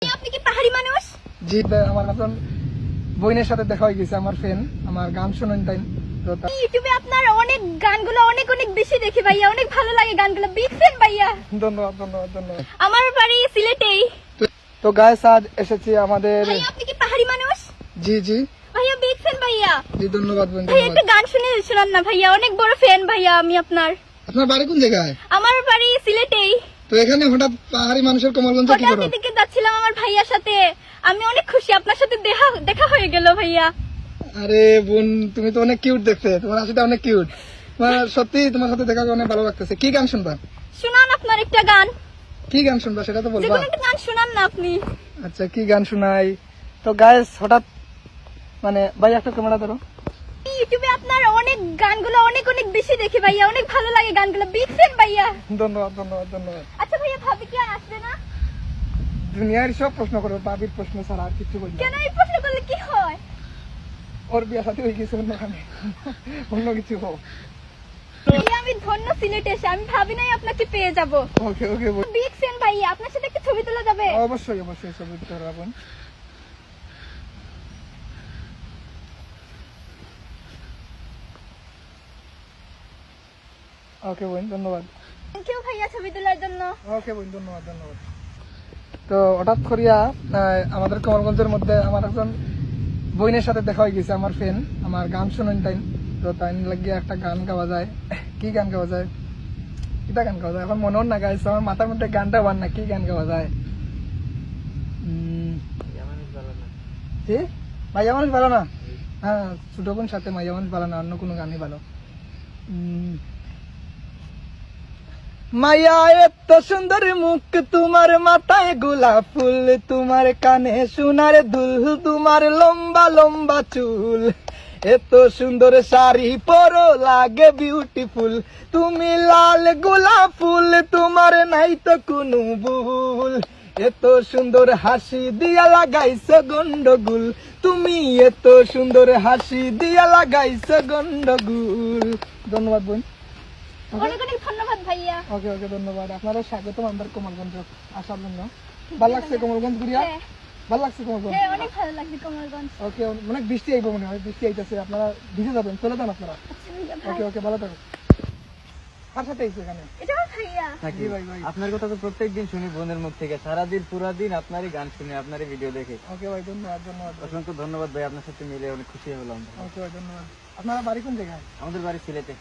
আপনি কি পাহাড়ি মানুষ? জি, আমার এখন বইনের সাথে দেখা হয়ে গেছে। আমার ফ্রেন্ড আমার গান শুনেন তাই তো ইউটিউবে আপনার অনেক গানগুলো অনেক বেশি দেখি ভাইয়া, অনেক ভালো লাগে গানগুলো। বিগ ফ্যান ভাইয়া। ধন্যবাদ ধন্যবাদ ধন্যবাদ। আমার বাড়ি সিলেটেই। তো গাইস, আজ এসেছি আমাদের। ভাইয়া আপনি কি পাহাড়ি মানুষ? জি জি ভাইয়া বিগ ফ্যান ভাইয়া। জি, ধন্যবাদ বোন, ভাইয়া একটা ধন্যবাদ। গান শোনান না ভাইয়া, অনেক বড় ফ্যান ভাইয়া আমি আপনার। আপনার বাড়ি কোন জায়গায়? আমার বাড়ি সিলেটেই। তো এখানে হঠাৎ পাহাড়ি মানুষের কমলগঞ্জে কি হঠাৎ করো? এদিকে যাচ্ছিলাম আমার ভাইয়ার সাথে, আমি অনেক খুশি আপনার সাথে দেখা হয়ে গেল ভাইয়া। আরে বোন, তুমি তো অনেক কিউট দেখতে, তোমার হাসিটা অনেক কিউট। সত্যি তোমার সাথে দেখা করে অনেক ভালো লাগতেছে। কি গান শুনবা? শোনান আপনার একটা গান। কি গান শুনবা সেটা তো বলবা। যেকোনো একটা গান শোনান না আপনি। আচ্ছা, কি গান শোনাই? তো গাইস, হঠাৎ ভাই একটা ক্যামেরা ধরো। ইউটিউবে আপনার অনেক গানগুলো অনেক বেশি দেখি ভাইয়া, অনেক ভালো লাগে গানগুলো। বিগ ফ্যান ভাইয়া। ধন্যবাদ ধন্যবাদ ধন্যবাদ। আচ্ছা ভাইয়া, ভাবি কি আর আসবে না? দুনিয়ার সব প্রশ্ন করো, বাবির প্রশ্ন ছাড়া আর কিছু বলবো কেন এই প্রশ্ন করলে কি হয়? ওর বিয়া সাথে হয়ে গেছে অন্যখানে, অন্য কিছু হোক। ভাইয়া আমি ধন্য সিলেটে এসে, আমি ভাবি নাই আপনাকে পেয়ে যাব। ওকে ওকে বিগ ফ্যান ভাইয়া, আপনার সাথে একটা ছবি তোলা যাবে? অবশ্যই অবশ্যই, ছবি তুলতে পারবেন। ওকে বোন, ধন্যবাদ। থ্যাংক ইউ ভাইয়া ছবি তোলার জন্য। ওকে বোন, ধন্যবাদ ধন্যবাদ। তো হঠাৎ করিয়া আমাদের কমলগঞ্জের মধ্যে আমার একজন বইনের সাথে দেখা হয়ে গেছে। আমার ফ্রেন্ড আমার গান শুনেন তাই তো তাই লাগিয়ে একটা গান গাওয়া যায়। কি গান গাওয়া যায়? কিটা গান গাওয়া যায় এখন মনে না গাইছে, আমার মাথার মধ্যে গানটা বান না, কি গান গাওয়া যায়? কি মাইয়া মানুষ ভালো না? হ্যাঁ, ছোট বোন সাথে মাইয়া মানুষ ভালো না, অন্য কোনো গানই ভালো। মায়া এত সুন্দর মুখ তোমার, মাথায় গোলাপ ফুল, তোমার কানে সোনার দুল, তোমার লম্বা লম্বা চুল, এত সুন্দর শাড়ি পরো লাগে বিউটিফুল, তুমি লাল গোলাপ ফুল, তোমার নাই তো কোনো ভুল, এত সুন্দর হাসি দিয়া লাগাইছ গন্ডগুল, তুমি এত সুন্দর হাসি দিয়া লাগাইছ গন্ডগুল। ধন্যবাদ বোন। অনেক ধন্যবাদ ভাইয়া। ওকে ওকে, ধন্যবাদ। আপনারা স্বাগতম আমাদের কমলগঞ্জ আসার জন্য। ভালো লাগছে কমলগঞ্জ ঘুরিয়া? হ্যাঁ। ভালো লাগছে কমলগঞ্জ? হ্যাঁ, অনেক ভালো লাগছে কমলগঞ্জ। ওকে, অনেক বৃষ্টি আইব মনে হয়, বৃষ্টি আইতেছে, আপনারা ভিজে যাবেন, চলে যান আপনারা। আচ্ছা ভাইয়া, ভাই। ওকে ওকে, ভালো থাকুন। কার সাথে আইছে এখানে? এটাও ভাইয়া। জি ভাই ভাই। আপনার কথা তো প্রত্যেকদিন শুনি বোনের মুখ থেকে, সারাদিন পুরা দিন আপনারই গান শুনি, আপনারই ভিডিও দেখে। ওকে ভাই, ধন্যবাদ ধন্যবাদ। অসংখ্য ধন্যবাদ ভাই, আপনার সাথে মিলে অনেক খুশি হলাম। ওকে ভাই, ধন্যবাদ। আপনারা বাড়ি কোন জায়গায়? আমাদের বাড়ি সিলেটে।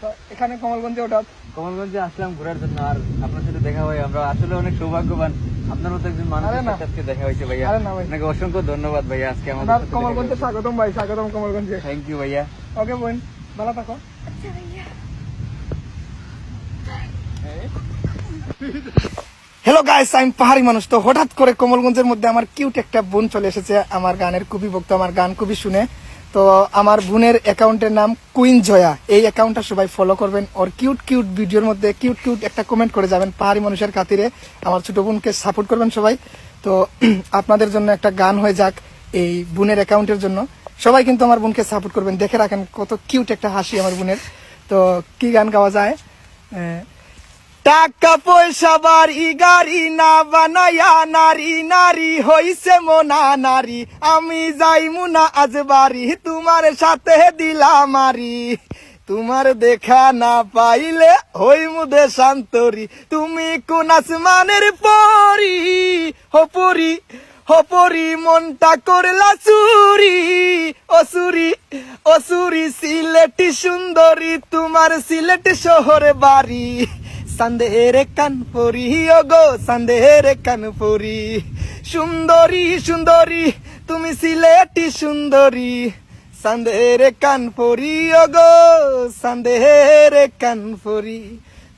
তো এখানে কমলগঞ্জে হঠাৎ? কমলগঞ্জে আসলাম ঘোরার জন্য, আর আপনার সাথে দেখা হয়, আমরা আসলে অনেক সৌভাগ্যবান। আপনার মতো একজন মানুষের আরে না। সাথে আজকে দেখা হয়েছে ভাইয়া। আরে না ভাই। আপনাকে অসংখ্য ধন্যবাদ ভাইয়া, আজকে আমাদের আপনার সাথে কমলগঞ্জে স্বাগতম ভাই, স্বাগতম কমলগঞ্জে। থ্যাংক ইউ ভাইয়া। ওকে বোন, ভালো থাকো। আচ্ছা ভাইয়া। হ্যালো গাইস, আমি পাহাড়ি মানুষ। তো হঠাৎ করে কমলগঞ্জের মধ্যে আমার কিউট একটা বোন চলে এসেছে, আমার গানের খুবই ভক্ত, আমার গান খুবই শুনে। তো আমার বোনের অ্যাকাউন্টের নাম কুইন জয়া, এই অ্যাকাউন্টটা সবাই ফলো করবেন। ওর কিউট কিউট ভিডিওর মধ্যে কিউট কিউট একটা কমেন্ট করে যাবেন। পাহাড়ি মানুষের খাতিরে আমার ছোট বোনকে সাপোর্ট করবেন সবাই। তো আপনাদের জন্য একটা গান হয়ে যাক এই বোনের অ্যাকাউন্টের জন্য। সবাই কিন্তু আমার বোনকে সাপোর্ট করবেন, দেখে রাখেন কত কিউট একটা হাসি আমার বোনের। তো কি গান গাওয়া যায়? টাকা পয়সা বাড়ি গাড়ি না বানায়া নারী নারী হইছে মোনা নারী, আমি যাইমু না আজ বাড়ি, তোমার সাথে দিলাম মারি, তোমার দেখা না পাইলে হইমু দেশান্তরি, তুমি কোন আসমানের পরি, হপরি হপরি মনটা করলা চুরি, অসুরি অসুরি সিলেটি সুন্দরী, তোমার সিলেট শহরে বাড়ি, সন্দেহের কানপুরি গো সন্দেহের কানপুরি, সুন্দরী সুন্দরী তুমি সিলেটি সুন্দরী, সন্দেহের কানপুরি গো সন্দেহের কানপুরি।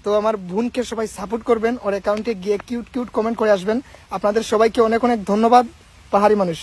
তো আমার বোনকে সবাই সাপোর্ট করবেন, ওর অ্যাকাউন্টে গিয়ে কিউট কিউট কমেন্ট করে আসবেন। আপনাদের সবাইকে অনেক অনেক ধন্যবাদ পাহাড়ি মানুষ।